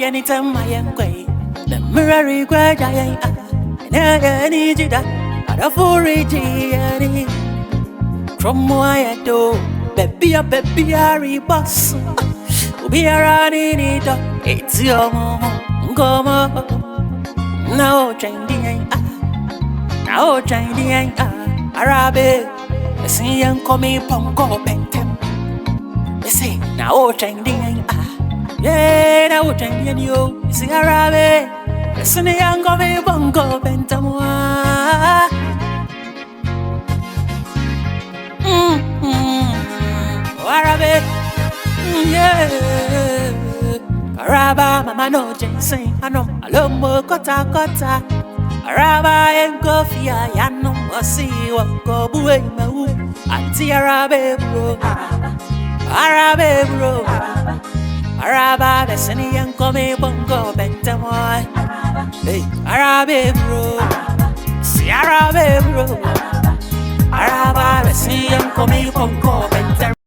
anytime I am quay. The mirror regret I ain't. I need you that. I don't for it. From why I do, baby, a boss. Be around in it. It's your mama. Come on. Now, Chinese. Now, Chinese. Arabe. I see young coming pongo pentem. They say, now, Chinese. Yeah, now, Chinese. You see Arabe. I see young coming pongo pentem. Arabe. Yeah. Araba, mama no Jensen, I know. Alombo, kota. Araba and Gofia, Yano, I see what go away, my woo. Auntie Arabe, bro. Arabe, bro. Araba, the sunny young come, bongo, bentamoy. Hey, Arabe, bro.